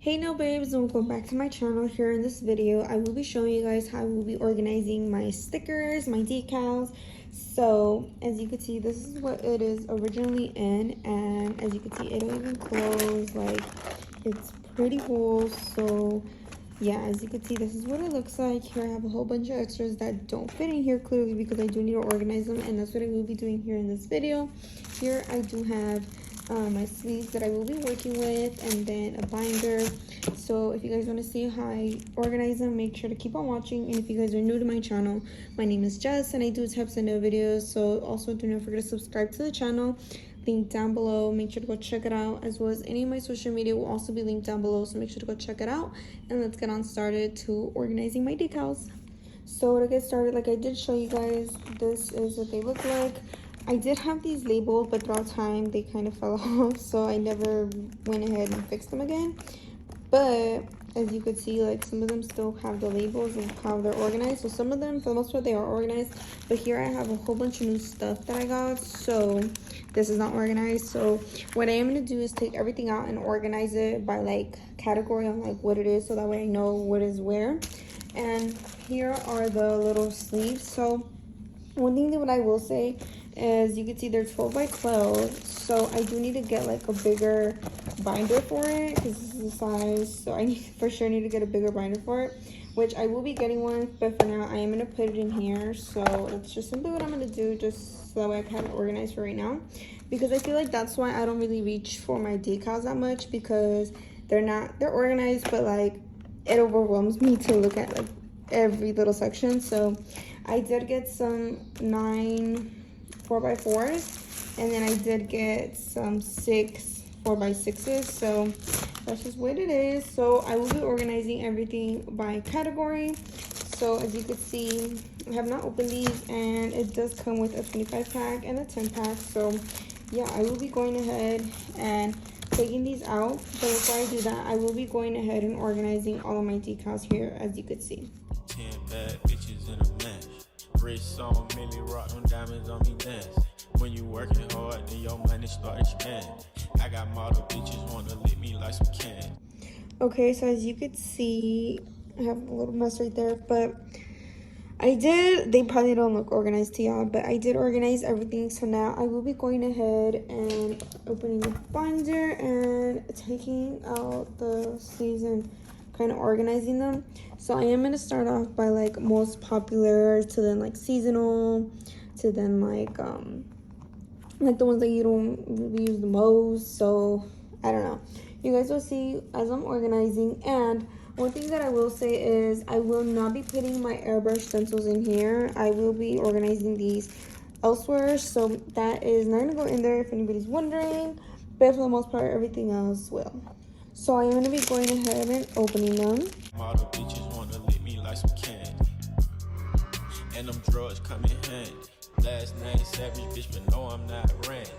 Hey no babes, and welcome back to my channel. Here in this video I will be showing you guys how I will be organizing my stickers, my decals. So as you can see, this is what it is originally in, and as you can see, it don't even close. Like, it's pretty whole. So yeah, as you can see, this is what it looks like. Here I have a whole bunch of extras that don't fit in here clearly because I do need to organize them, and that's what I will be doing here in this video. Here I do have my sleeves that I will be working with, and then a binder. So if you guys want to see how I organize them, make sure to keep on watching. And if you guys are new to my channel, my name is Jess and I do tips and no videos. So also do not forget to subscribe to the channel, link down below. Make sure to go check it out, as well as any of my social media will also be linked down below, so make sure to go check it out. And let's get on started to organizing my decals. So to get started, like I did show you guys, this is what they look like. I did have these labeled, but throughout time they kind of fell off, so I never went ahead and fixed them again. But as you could see, like, some of them still have the labels of how they're organized. So some of them, for the most part, they are organized, but here I have a whole bunch of new stuff that I got, so this is not organized. So what I am going to do is take everything out and organize it by like category on like what it is, so that way I know what is where. And here are the little sleeves. So one thing that I will say is, you can see they're 12 by 12, so I do need to get like a bigger binder for it because this is the size. So I for sure need to get a bigger binder for it, which I will be getting one, but for now I am going to put it in here. So that's just simply what I'm going to do, just so that way I can have it organized for right now, because I feel like that's why I don't really reach for my decals that much, because they're organized, but like it overwhelms me to look at like every little section. So I did get some 9 4x4s, and then I did get some 6 4x6s. So that's just what it is. So I will be organizing everything by category. So as you can see, I have not opened these, and it does come with a 25 pack and a 10 pack. So yeah, I will be going ahead and taking these out, but before I do that, I will be going ahead and organizing all of my decals here, as you could see. 10 bad bitches in a match. Wrist on Millie, rock them diamonds on me dance. When you working hard, then your money start expanding. I got model bitches wanna lick me like some candy. Okay, so as you could see, I have a little mess right there, but they probably don't look organized to y'all, but I did organize everything. So now I will be going ahead and opening the binder and taking out the sleeves and kind of organizing them. So I am going to start off by like most popular, to then like seasonal, to then like the ones that you don't really use the most. So I don't know, you guys will see as I'm organizing. And one thing that I will say is, I will not be putting my airbrush stencils in here. I will be organizing these elsewhere, so that is not going to go in there if anybody's wondering, but for the most part everything else will. So I am going to be going ahead and opening them. Model bitches wanna lick me like some candy, and them drugs come in handy. Last name Savage, bitch, but no, I'm not Randy.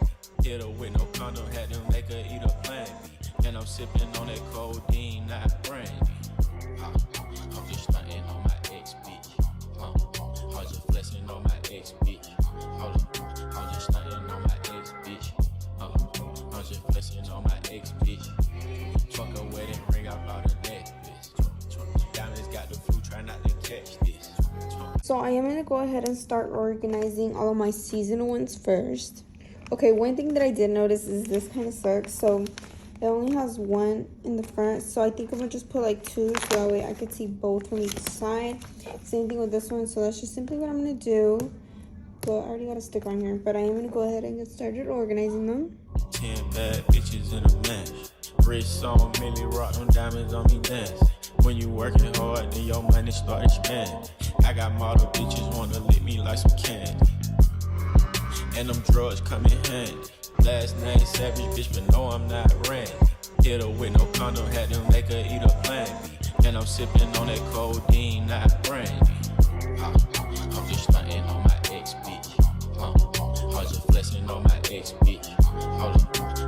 Hit her with no condom, had to make her eat a plan B. And I'm sipping on that codeine, not brandy. I'm just stunting on my ex bitch. I'm just flexing on my ex bitch. I'm just stunting on my ex bitch. I'm just flexing on my ex bitch. Fuck a wedding ring, I bought a necklace. Diamonds got the flu, try not to catch this. So I am going to go ahead and start organizing all of my seasonal ones first. Okay, one thing that I did notice is this kind of sucks. So it only has one in the front, so I think I'm gonna just put like 2, so that way I could see both from each side. Same thing with this one, so that's just simply what I'm gonna do. But I already got a sticker on here, but I am gonna go ahead and get started organizing them. 10 bad bitches in a match. Wrist on Millie, rock them diamonds on me dance. When you working hard, then your money start expanding. I got model bitches wanna lick me like some candy, and them drugs come in handy. Last name Savage, bitch, but no, I'm not Randy. Hit her with no condom, had to make her eat a plan B. And I'm sipping on that codeine, not brandy. I'm just stunting on my ex bitch. I'm just flexing on my ex bitch.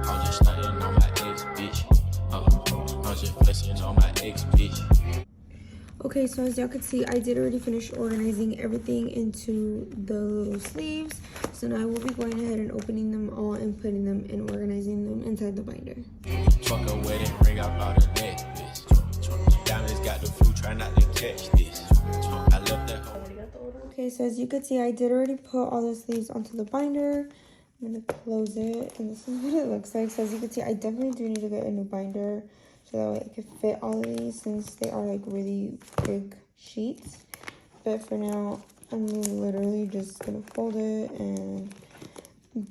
I'm just stunting on my ex bitch. I'm just flexing on my ex bitch. Okay, so as y'all can see, I did already finish organizing everything into the little sleeves. So now I will be going ahead and opening them all and putting them and organizing them inside the binder. Fuck a wedding ring, I bought a necklace. so as you can see, I did already put all the sleeves onto the binder. I'm gonna close it, and this is what it looks like. So as you can see, I definitely do need to get a new binder so that way I can fit all of these since they are like really big sheets. But for now, I'm literally just gonna fold it and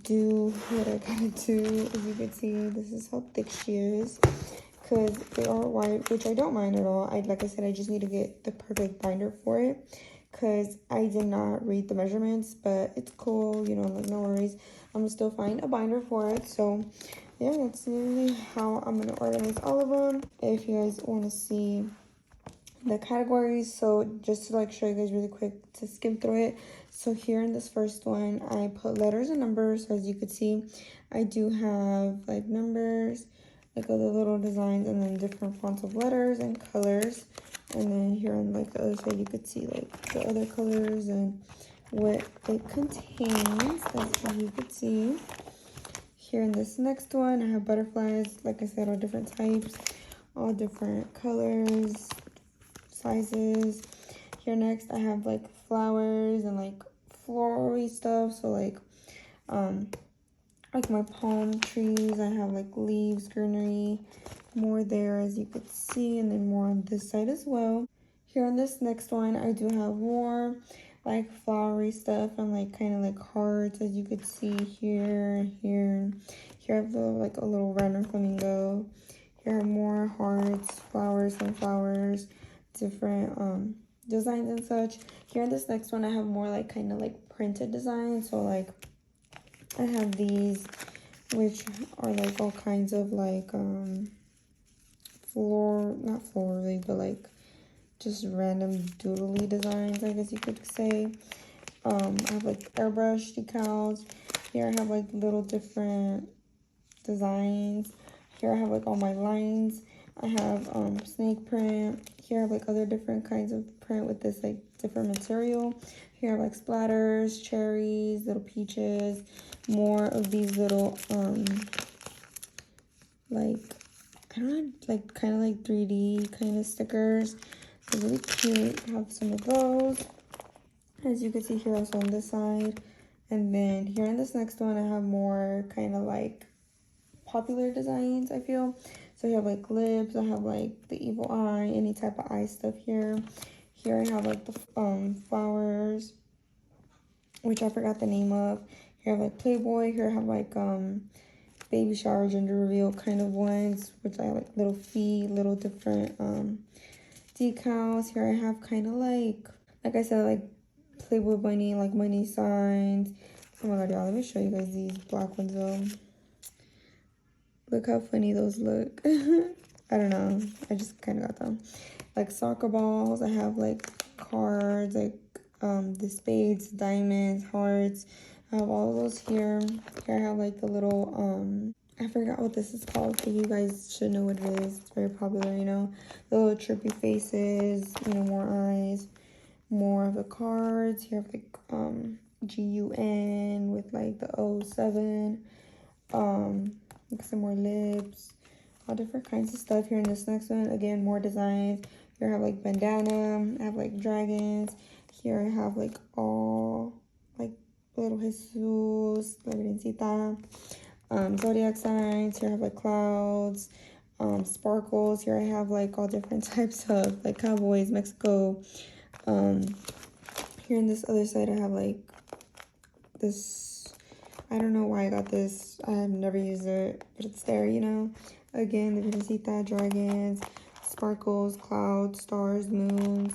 do what I gotta do. As you can see, this is how thick she is because they are white, which I don't mind at all. Like I said, I just need to get the perfect binder for it because I did not read the measurements, but it's cool, you know, like no worries. I'm gonna still find a binder for it. So yeah, that's literally how I'm gonna organize all of them. If you guys want to see the categories, so just to like show you guys really quick to skim through it. So here in this first one, I put letters and numbers. So as you could see, I do have like numbers, like other little designs, and then different fonts of letters and colors. And then here on like the other side, you could see like the other colors and what it contains, as you could see. Here in this next one, I have butterflies, like I said, all different types, all different colors, sizes. Here next, I have like flowers and like floral stuff, so like my palm trees. I have like leaves, greenery, more there as you could see, and then more on this side as well. Here on this next one, I do have more like flowery stuff and like kind of like hearts, as you could see here. Here I have like a little random flamingo. Here I have more hearts, flowers, sunflowers, different designs and such. Here in this next one, I have more like kind of like printed designs. So like I have these, which are like all kinds of like not florally, but like just random doodly designs, I guess you could say. I have like airbrush decals. Here I have like little different designs. Here I have like all my lines. I have snake print. Here I have like other different kinds of print with this like different material. Here I have like splatters, cherries, little peaches, more of these little like, I don't know, like kind of like 3D kind of stickers. They're really cute. I have some of those, as you can see here also on this side. And then here in this next one, I have more kind of like popular designs, I feel. So I have like lips, I have like the evil eye, any type of eye stuff here. Here I have like the flowers, which I forgot the name of. Here I have like Playboy. Here I have like baby shower, gender reveal kind of ones, which I have like little feet, little different decals. Here I have kind of like I said, like Playboy bunny, like money signs. Oh my god, y'all, let me show you guys these black ones though. Look how funny those look. I don't know, I just kind of got them. Like soccer balls. I have like cards, like the spades, diamonds, hearts. I have all of those here. Here I have like the little I forgot what this is called, but you guys should know what it is. It's very popular, you know. The little trippy faces, you know, more eyes, more of the cards. Here I have like GUN with like the 07. Like some more lips, all different kinds of stuff. Here in this next one, again, more designs. Here I have like bandana. I have like dragons. Here I have like all like little Jesus, la Virgencita, zodiac signs. Here I have like clouds, sparkles. Here I have like all different types of like cowboys, Mexico. Here on this other side, I have like this. I don't know why I got this. I have never used it, but it's there, you know. Again, the Virgencita, dragons, sparkles, clouds, stars, moons,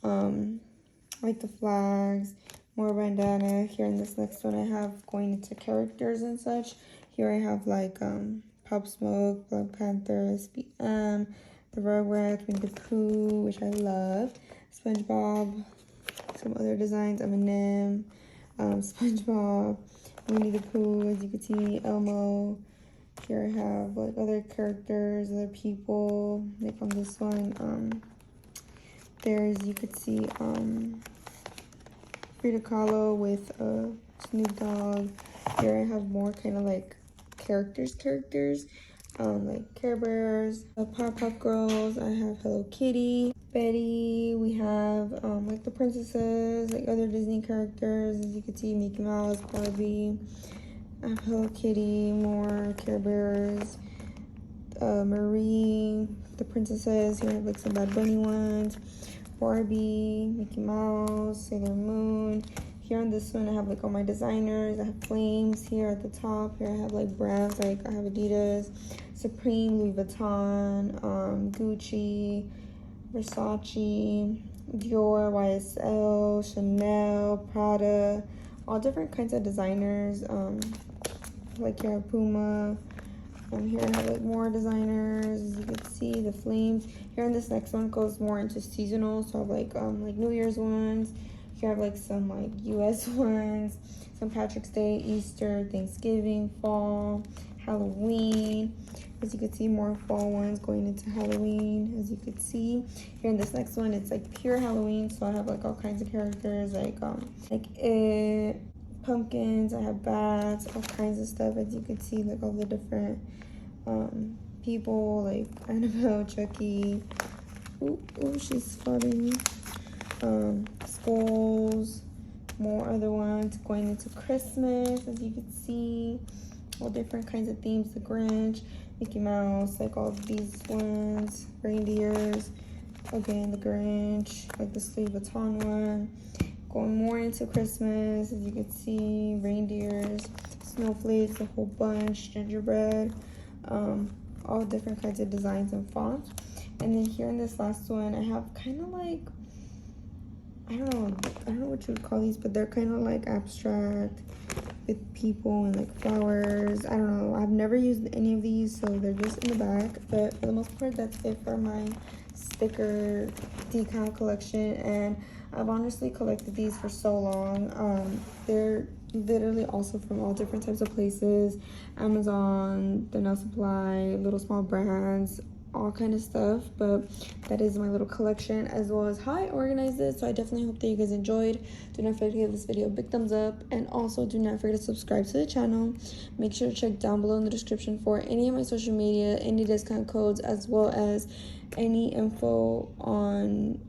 like the flags, more bandana. Here in this next one, I have going into characters and such. Here I have like Pop Smoke, Black Panther, SPM, the Rugrats, Winnie the Pooh, which I love, SpongeBob, some other designs, Eminem, SpongeBob, Winnie the Pooh, as you can see, Elmo. Here I have like other characters, other people. Like on this one, there's, you could see Frida Kahlo with Snoop Dogg. Here I have more kind of like characters, like Care Bears, Pop Girls. I have Hello Kitty. Betty. We have like the princesses, like other Disney characters. As you can see, Mickey Mouse, Barbie. I have Hello Kitty, more Care Bears, Marie, the princesses. Here I have like some Bad Bunny ones. Barbie, Mickey Mouse, Sailor Moon. Here on this one, I have like all my designers. I have flames here at the top. Here I have like brands, like I have Adidas, Supreme, Louis Vuitton, Gucci, Versace, Dior, YSL, Chanel, Prada, all different kinds of designers. Like here I have Puma. Here I have like more designers. As you can see, the flames. Here in this next one goes more into seasonal. So I have like New Year's ones. Here I have like some like US ones, St. Patrick's Day, Easter, Thanksgiving, fall, Halloween. As you can see, more fall ones going into Halloween. As you can see here in this next one, it's like pure Halloween. So I have like all kinds of characters like it, pumpkins. I have bats, all kinds of stuff. As you can see, like all the different people, like Annabelle, Chucky. Ooh, she's funny. Skulls, more other ones going into Christmas. As you can see, all different kinds of themes. The Grinch, Mickey Mouse, like all of these ones, reindeers. Again, the Grinch, like the Louis Vuitton one. Going more into Christmas, as you can see, reindeers, snowflakes, a whole bunch, gingerbread, all different kinds of designs and fonts. And then here in this last one, I have kind of like, I don't know what you would call these, but they're kind of like abstract with people and like flowers. I don't know. I've never used any of these, so they're just in the back. But for the most part, that's it for my sticker decal collection. And I've honestly collected these for so long. They're literally also from all different types of places. Amazon, the Nail Supply, little small brands, all kind of stuff. But that is my little collection as well as how I organize it. So I definitely hope that you guys enjoyed. Do not forget to give this video a big thumbs up, and also do not forget to subscribe to the channel. Make sure to check down below in the description for any of my social media, any discount codes, as well as any info on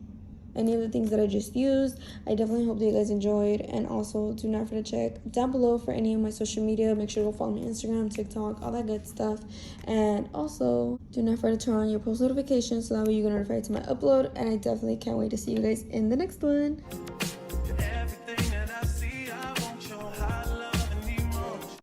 any of the things that I just used. I definitely hope that you guys enjoyed, and also do not forget to check down below for any of my social media. Make sure to go follow me on Instagram, TikTok, all that good stuff. And also do not forget to turn on your post notifications so that way you get notified to my upload. And I definitely can't wait to see you guys in the next one.